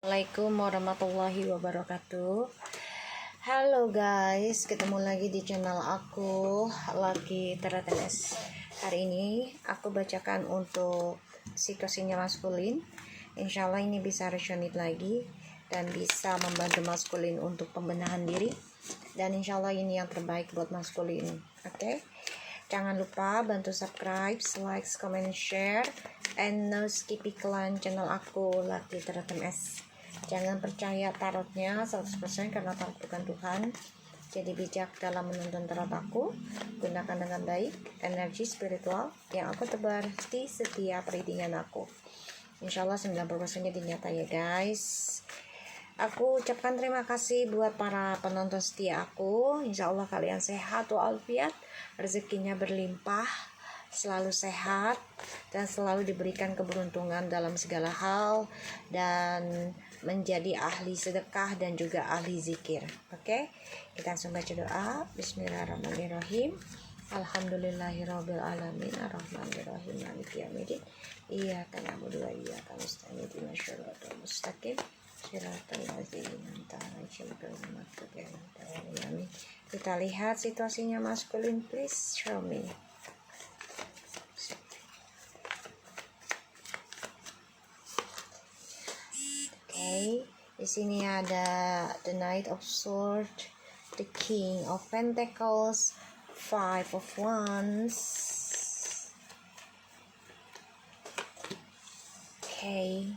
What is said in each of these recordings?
Assalamualaikum warahmatullahi wabarakatuh. Halo guys, ketemu lagi di channel aku Lucky Teratenes. Hari ini aku bacakan untuk situasinya maskulin. Insya Allah ini bisa resonate lagi dan bisa membantu maskulin untuk pembenahan diri. Dan insya Allah ini yang terbaik buat maskulin. Oke? Jangan lupa bantu subscribe, like, comment, share, and no skip iklan channel aku Lucky Teratenes. Jangan percaya tarotnya 100% karena tarot bukan Tuhan. Jadi bijak dalam menonton tarot aku. Gunakan dengan baik energi spiritual yang aku tebar di setiap readingan aku. Insya Allah 90% jadi nyata ya guys. Aku ucapkan terima kasih buat para penonton setia aku. Insya Allah kalian sehat walafiat, rezekinya berlimpah, selalu sehat, dan selalu diberikan keberuntungan dalam segala hal, dan menjadi ahli sedekah dan juga ahli zikir. Oke, kita langsung baca doa. Bismillahirrahmanirrahim. Alhamdulillahirabbil alamin arrahmanirrahim maliki yaumiddin. Iyyaka na'budu wa iyyaka nasta'in ihdinas siratal mustaqim siratal ladzina an'amta 'alaihim. Kita lihat situasinya maskulin, please show me. Okay, di sini ada the Knight of Swords, the King of Pentacles, Five of Wands. Okay,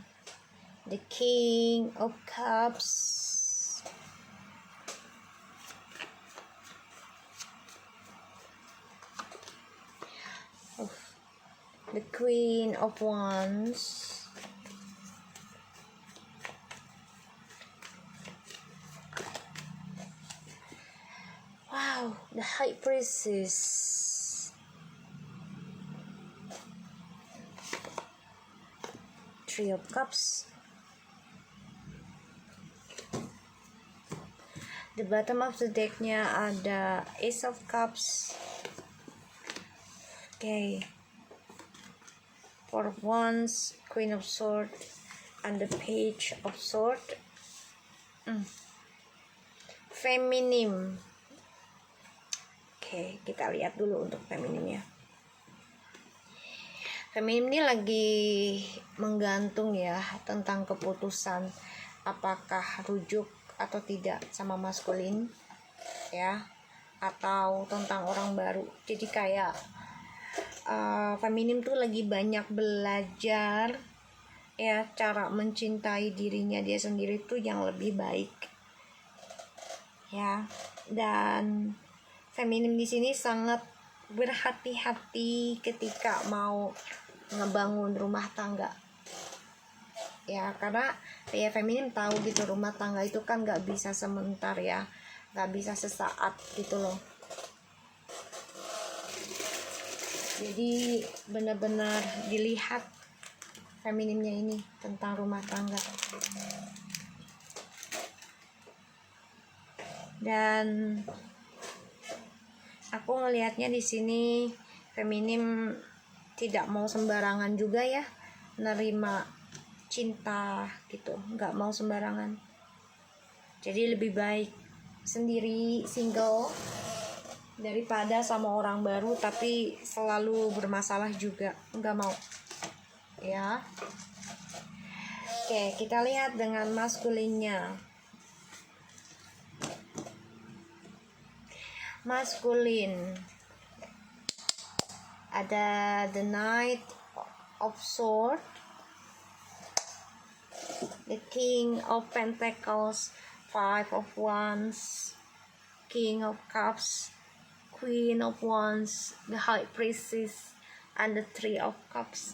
the King of Cups, the Queen of Wands, the High Priestess, Three of Cups. The bottom of the decknya ada Ace of Cups. Okay, Four of Wands, Queen of Swords, and the Page of Swords. Feminim. Oke, kita lihat dulu untuk feminimnya. Feminim ini lagi menggantung ya tentang keputusan apakah rujuk atau tidak sama maskulin ya, atau tentang orang baru. Jadi kayak feminim tuh lagi banyak belajar ya cara mencintai dirinya dia sendiri tuh yang lebih baik ya. Dan feminim di sini sangat berhati-hati ketika mau ngebangun rumah tangga ya, karena ya feminim tahu gitu rumah tangga itu kan nggak bisa sebentar ya, nggak bisa sesaat gitu loh. Jadi benar-benar dilihat feminimnya ini tentang rumah tangga. Dan aku ngelihatnya di sini feminim tidak mau sembarangan juga ya nerima cinta gitu, nggak mau sembarangan. Jadi lebih baik sendiri single daripada sama orang baru tapi selalu bermasalah juga, nggak mau ya. Oke, kita lihat dengan maskulinnya. Maskulin ada the Knight of Swords, the King of Pentacles, Five of Wands, King of Cups, Queen of Wands, the High Priestess, and the Three of Cups.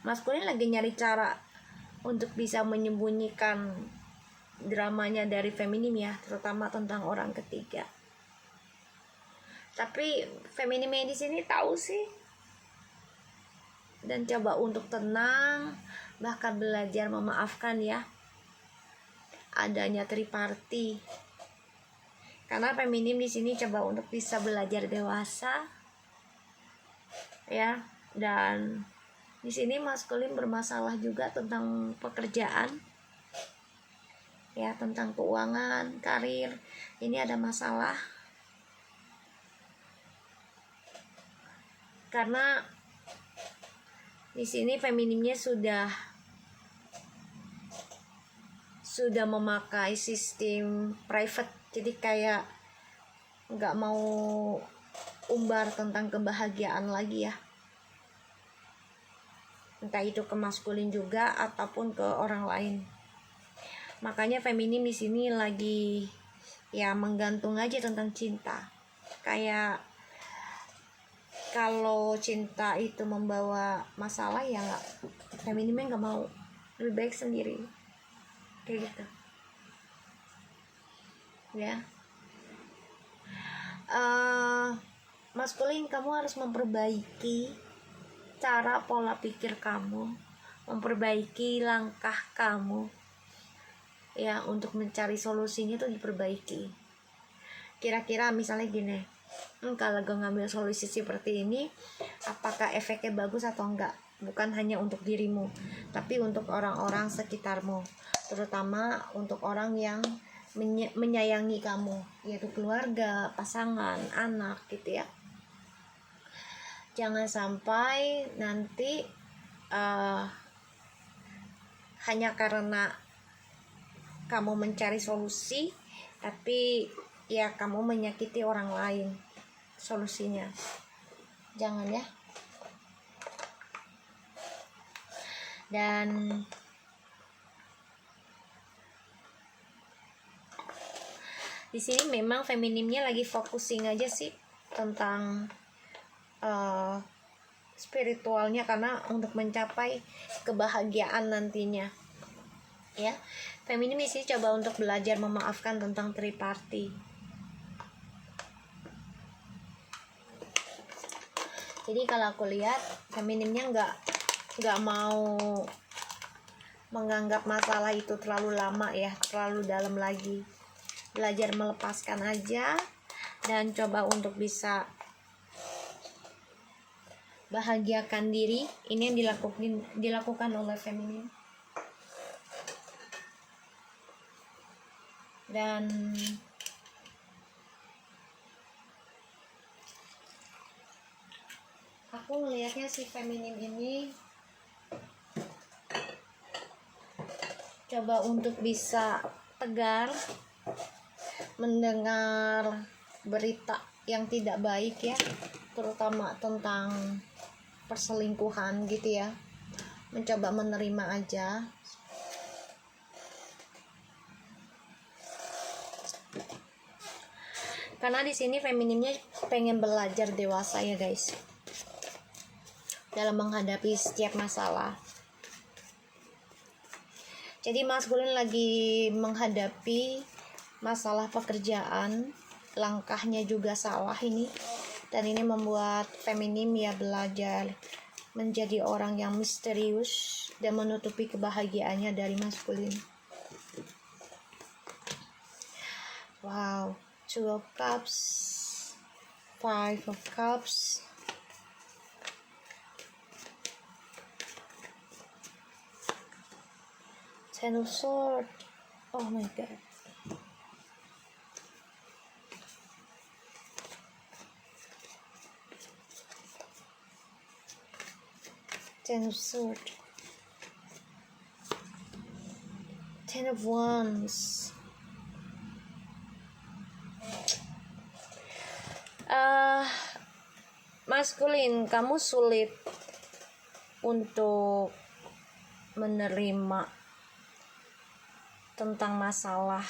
Maskulin lagi nyari cara untuk bisa menyembunyikan dramanya dari feminim ya, terutama tentang orang ketiga. Tapi feminimnya di sini tahu sih dan coba untuk tenang, bahkan belajar memaafkan ya adanya triparty. Karena feminim di sini coba untuk bisa belajar dewasa ya, dan Di sini maskulin bermasalah juga tentang pekerjaan, ya, tentang keuangan, karir. Ini ada masalah karena di sini femininnya sudah memakai sistem private, jadi kayak nggak mau umbar tentang kebahagiaan lagi ya, entah itu ke maskulin juga ataupun ke orang lain. Makanya feminin di sini lagi ya menggantung aja tentang cinta. Kayak kalau cinta itu membawa masalah ya nggak, femininnya nggak mau, lebih baik sendiri, kayak gitu ya. Maskulin, kamu harus memperbaiki cara pola pikir kamu, memperbaiki langkah kamu ya, untuk mencari solusinya tuh diperbaiki. Kira-kira misalnya gini, kalau gue ngambil solusi seperti ini, apakah efeknya bagus atau enggak? Bukan hanya untuk dirimu, tapi untuk orang-orang sekitarmu, terutama untuk orang yang menyayangi kamu, yaitu keluarga, pasangan, anak gitu ya. Jangan sampai nanti hanya karena kamu mencari solusi, tapi ya kamu menyakiti orang lain solusinya. Jangan ya. Dan di sini memang femininnya lagi focusing aja sih tentang spiritualnya, karena untuk mencapai kebahagiaan nantinya ya. Feminim sih coba untuk belajar memaafkan tentang triparty. Jadi kalau aku lihat feminimnya nggak mau menganggap masalah itu terlalu lama ya, terlalu dalam lagi. Belajar melepaskan aja dan coba untuk bisa bahagiakan diri. Ini yang dilakukan oleh feminim. Dan aku melihatnya si feminim ini coba untuk bisa tegar mendengar berita yang tidak baik ya, terutama tentang perselingkuhan gitu ya. Mencoba menerima aja. Karena di sini feminimnya pengen belajar dewasa ya guys, dalam menghadapi setiap masalah. Jadi maskulin lagi menghadapi masalah pekerjaan, langkahnya juga salah ini, dan ini membuat feminim ya belajar menjadi orang yang misterius dan menutupi kebahagiaannya dari maskulin. Wow, 2 of Cups, 5 of Cups, Ten of Swords. Oh my god. Ten of Swords, Ten of Wands. Maskulin, kamu sulit untuk menerima tentang masalah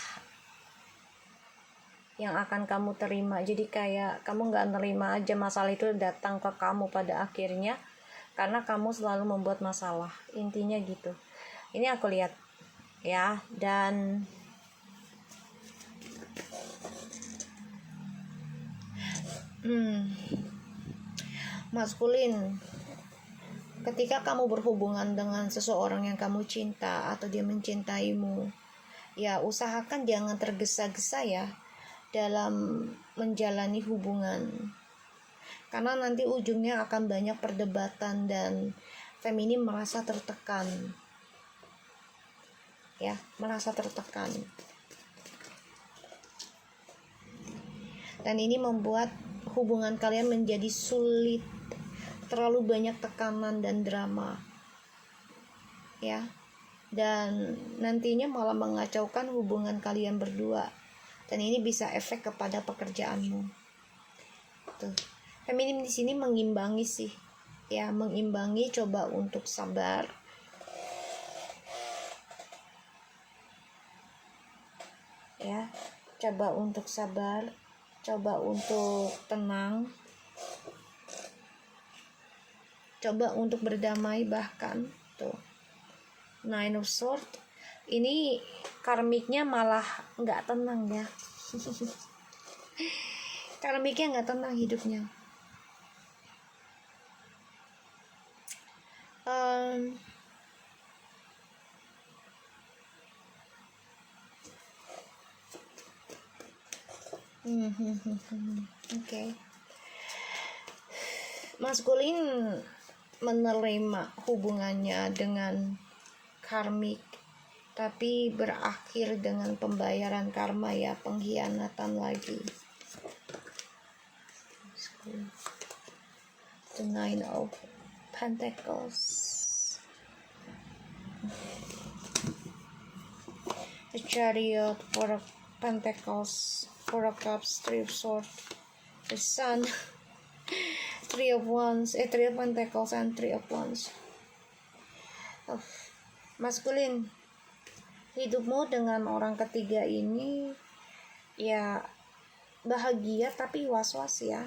yang akan kamu terima. Jadi kayak kamu gak nerima aja masalah itu datang ke kamu pada akhirnya, karena kamu selalu membuat masalah, intinya gitu. Ini aku lihat ya. Dan maskulin, ketika kamu berhubungan dengan seseorang yang kamu cinta atau dia mencintaimu, ya usahakan jangan tergesa-gesa ya dalam menjalani hubungan, karena nanti ujungnya akan banyak perdebatan dan Feminim merasa tertekan, ya, merasa tertekan. Dan ini membuat hubungan kalian menjadi sulit, terlalu banyak tekanan dan drama, ya, dan nantinya malah mengacaukan hubungan kalian berdua, dan ini bisa efek kepada pekerjaanmu. Tuh, feminim di sini mengimbangi sih, ya, mengimbangi. Coba untuk sabar, ya, coba untuk sabar, coba untuk tenang, coba untuk berdamai. Bahkan tuh, Nine of Swords ini karmiknya malah nggak tenang, ya. Karmiknya nggak tenang hidupnya. Oke. Maskulin menerima hubungannya dengan karmik, tapi berakhir dengan pembayaran karma, ya, pengkhianatan lagi. The Nine of Pentacles, the Chariot, Four of Pentacles, Four of Cups, Three of Swords, the Sun, Three of Wands, Three of Pentacles, and Three of Wands. Maskulin, hidupmu dengan orang ketiga ini, ya, bahagia tapi was-was, ya.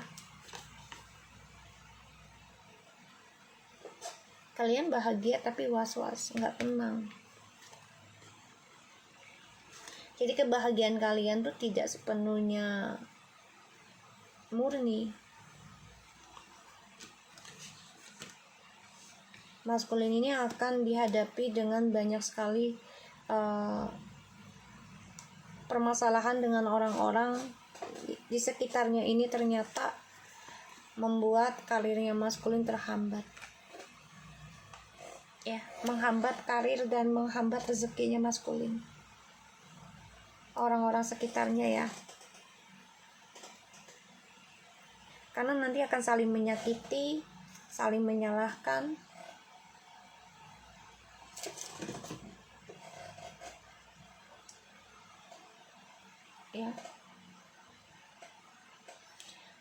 Kalian bahagia tapi was-was, nggak tenang. Jadi kebahagiaan kalian tuh tidak sepenuhnya murni. Maskulin ini akan dihadapi dengan banyak sekali permasalahan dengan orang-orang di sekitarnya. Ini ternyata membuat karirnya maskulin terhambat, ya, menghambat karir dan menghambat rezekinya maskulin. Orang-orang sekitarnya, ya, karena nanti akan saling menyakiti, saling menyalahkan, ya,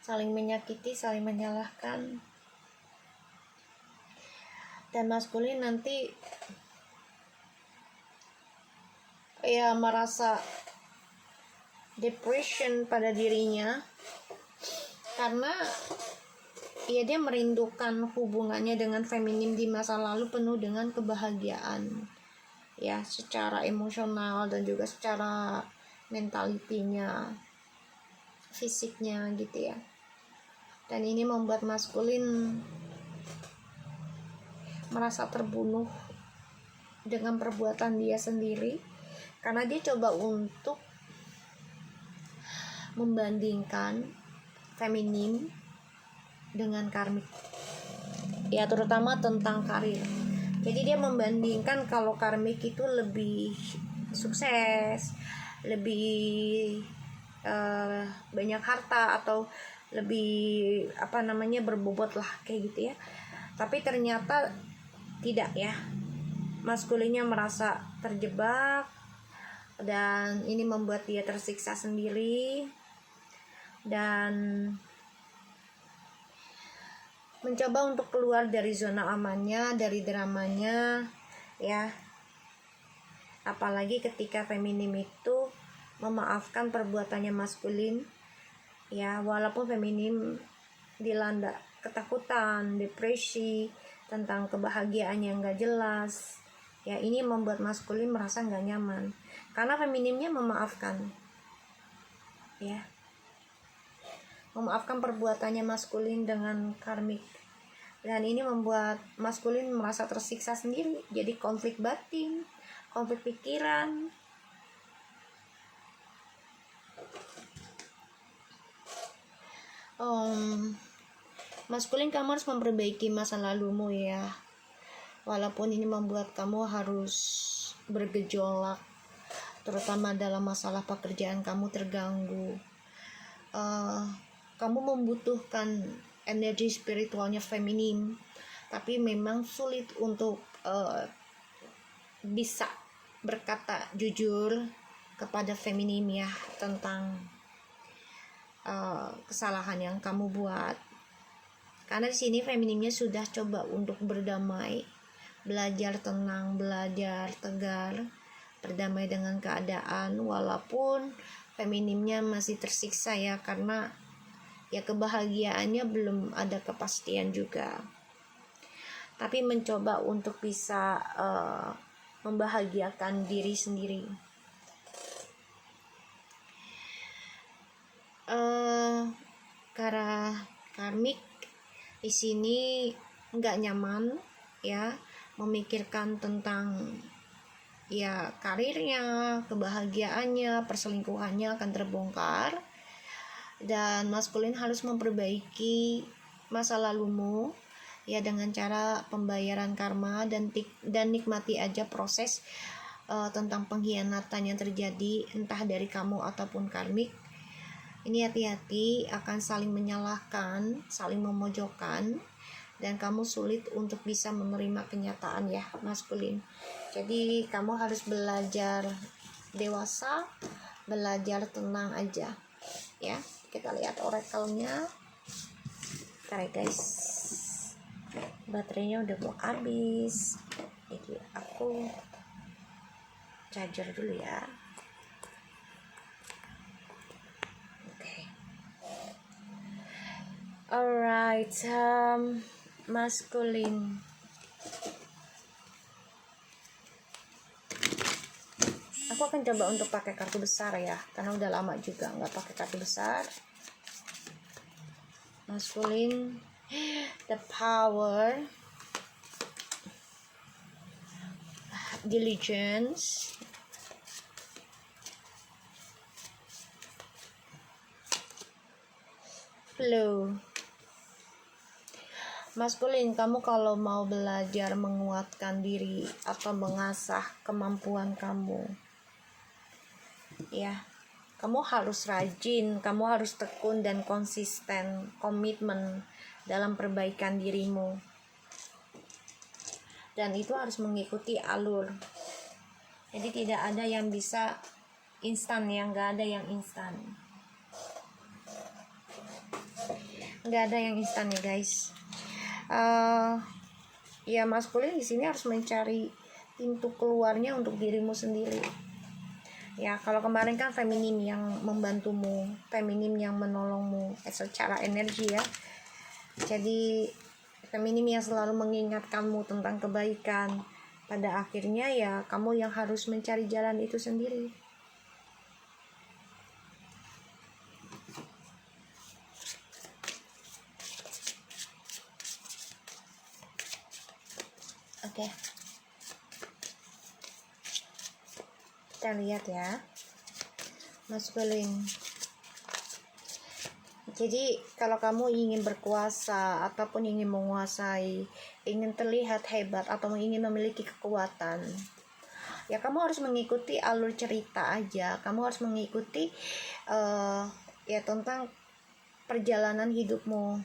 saling menyakiti, saling menyalahkan. Dan maskulin nanti, ya, merasa depression pada dirinya, karena, ya, dia merindukan hubungannya dengan feminim di masa lalu penuh dengan kebahagiaan, ya, secara emosional dan juga secara mentalitinya, fisiknya, gitu, ya. Dan ini membuat maskulin merasa terbunuh dengan perbuatan dia sendiri, karena dia coba untuk membandingkan feminim dengan karmik, ya, terutama tentang karir. Jadi dia membandingkan kalau karmik itu lebih sukses, lebih banyak harta, atau lebih berbobot lah, kayak gitu, ya. Tapi ternyata tidak, ya. Maskulinnya merasa terjebak, dan ini membuat dia tersiksa sendiri dan mencoba untuk keluar dari zona amannya, dari dramanya, ya. Apalagi ketika feminim itu memaafkan perbuatannya maskulin, ya, walaupun feminim dilanda ketakutan, depresi, tentang kebahagiaan yang gak jelas, ya. Ini membuat maskulin merasa gak nyaman karena feminimnya memaafkan, ya, memaafkan perbuatannya maskulin dengan karmik. Dan ini membuat maskulin merasa tersiksa sendiri, jadi konflik batin, konflik pikiran. Maskulin, kamu harus memperbaiki masa lalumu, ya. walaupun ini membuat kamu harus bergejolak, terutama dalam masalah pekerjaan kamu terganggu. Kamu membutuhkan energi spiritualnya feminim, tapi memang sulit untuk bisa berkata jujur kepada feminim ya tentang kesalahan yang kamu buat. Karena di sini feminimnya sudah coba untuk berdamai, belajar tenang, belajar tegar, berdamai dengan keadaan, walaupun feminimnya masih tersiksa ya, karena ya kebahagiaannya belum ada kepastian juga. Tapi mencoba untuk bisa membahagiakan diri sendiri. Karena karmik di sini nggak nyaman ya, memikirkan tentang ya karirnya, kebahagiaannya, perselingkuhannya akan terbongkar, dan maskulin harus memperbaiki masa lalumu ya dengan cara pembayaran karma dan nikmati aja proses tentang pengkhianatan yang terjadi entah dari kamu ataupun karmik. Ini hati-hati akan saling menyalahkan, saling memojokkan, dan kamu sulit untuk bisa menerima kenyataan ya maskulin. Jadi kamu harus belajar dewasa, belajar tenang aja ya. Kita lihat oracle-nya. Bentar ya guys, baterainya udah mau habis, jadi aku charger dulu ya. Alright, maskulin. Aku akan coba untuk pakai kartu besar ya, karena udah lama juga nggak pakai kartu besar. Maskulin, the power, diligence, flow. Maskulin, kamu kalau mau belajar menguatkan diri atau mengasah kemampuan kamu ya, kamu harus rajin, kamu harus tekun dan konsisten, komitmen dalam perbaikan dirimu, dan itu harus mengikuti alur. Jadi tidak ada yang bisa instan, yang nggak ada yang instan, nggak ada yang instan ya guys. Ya maskulin di sini harus mencari pintu keluarnya untuk dirimu sendiri ya. Kalau kemarin kan feminim yang membantumu, feminim yang menolongmu secara energi ya. Jadi feminim yang selalu mengingatkanmu tentang kebaikan, pada akhirnya ya kamu yang harus mencari jalan itu sendiri. Oke. Kita lihat ya. Maskulin. Jadi kalau kamu ingin berkuasa ataupun ingin menguasai, ingin terlihat hebat atau ingin memiliki kekuatan, ya kamu harus mengikuti alur cerita aja. Kamu harus mengikuti ya tentang perjalanan hidupmu.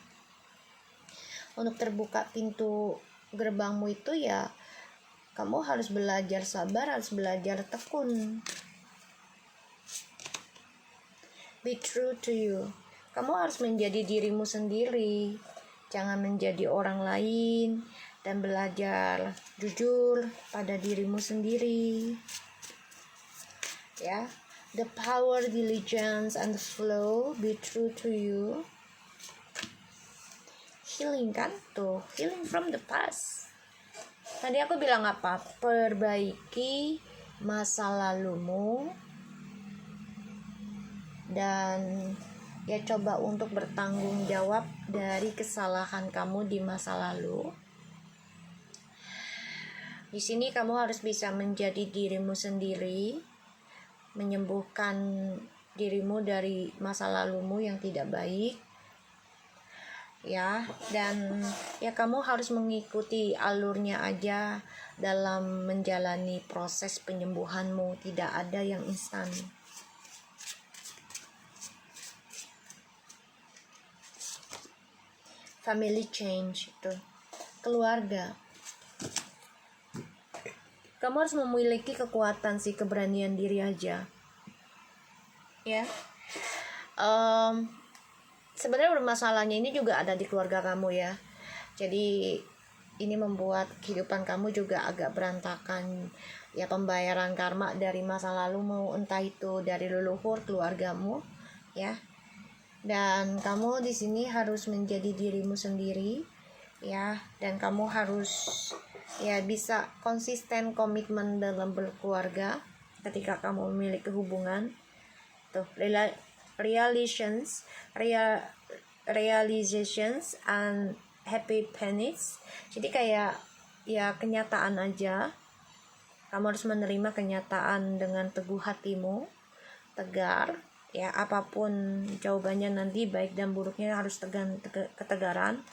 Untuk terbuka pintu gerbangmu itu ya kamu harus belajar sabar, harus belajar tekun. Be true to you. Kamu harus menjadi dirimu sendiri, jangan menjadi orang lain, dan belajar jujur pada dirimu sendiri ya. The power, diligence, and the flow, be true to you. Healing kan tuh, healing from the past. Tadi aku bilang apa? Perbaiki masa lalumu dan ya coba untuk bertanggung jawab dari kesalahan kamu di masa lalu. Di sini kamu harus bisa menjadi dirimu sendiri, menyembuhkan dirimu dari masa lalumu yang tidak baik. ya. Dan ya kamu harus mengikuti alurnya aja dalam menjalani proses penyembuhanmu, tidak ada yang instan. Family change itu keluarga. Kamu harus memiliki kekuatan sih, keberanian diri aja ya. Sebenarnya masalahnya ini juga ada di keluarga kamu ya. Jadi ini membuat kehidupan kamu juga agak berantakan ya, pembayaran karma dari masa lalumu, entah itu dari leluhur keluargamu ya. Dan kamu di sini harus menjadi dirimu sendiri ya, dan kamu harus ya bisa konsisten komitmen dalam berkeluarga ketika kamu memiliki hubungan tuh, realizations and happy pennies. Jadi kayak ya kenyataan aja, kamu harus menerima kenyataan dengan teguh hatimu, tegar ya, apapun jawabannya nanti baik dan buruknya harus ketegaran.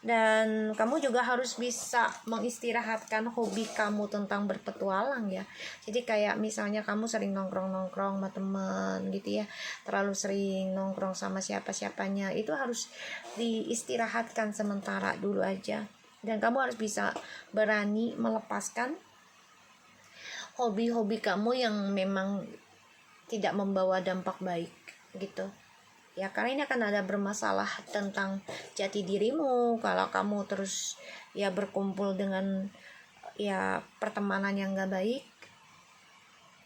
Dan kamu juga harus bisa mengistirahatkan hobi kamu tentang berpetualang ya. Jadi kayak misalnya kamu sering nongkrong sama teman gitu ya, terlalu sering nongkrong sama siapa-siapanya, itu harus diistirahatkan sementara dulu aja. Dan kamu harus bisa berani melepaskan hobi-hobi kamu yang memang tidak membawa dampak baik gitu ya, karena ini akan ada bermasalah tentang jati dirimu kalau kamu terus ya berkumpul dengan ya pertemanan yang gak baik.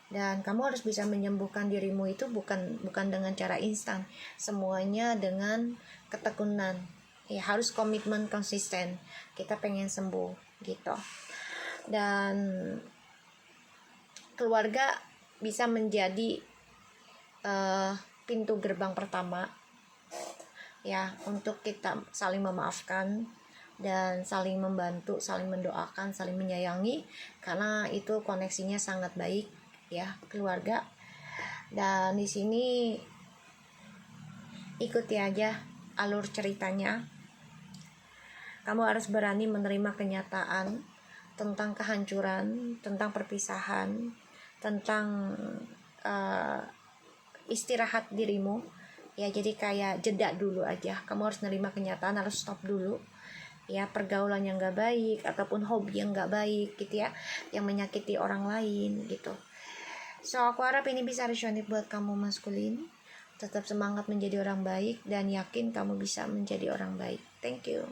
Dan kamu harus bisa menyembuhkan dirimu itu bukan dengan cara instan, semuanya dengan ketekunan ya, harus komitmen konsisten. Kita pengen sembuh gitu. Dan keluarga bisa menjadi pintu gerbang pertama ya, untuk kita saling memaafkan dan saling membantu, saling mendoakan, saling menyayangi, karena itu koneksinya sangat baik ya, keluarga. Dan di sini ikuti aja alur ceritanya. Kamu harus berani menerima kenyataan tentang kehancuran, tentang perpisahan, tentang istirahat dirimu ya. Jadi kayak jeda dulu aja, kamu harus nerima kenyataan, harus stop dulu ya, pergaulan yang gak baik ataupun hobi yang gak baik gitu ya, yang menyakiti orang lain gitu. So aku harap ini bisa resonate buat kamu maskulin. Tetap semangat menjadi orang baik dan yakin kamu bisa menjadi orang baik. Thank you.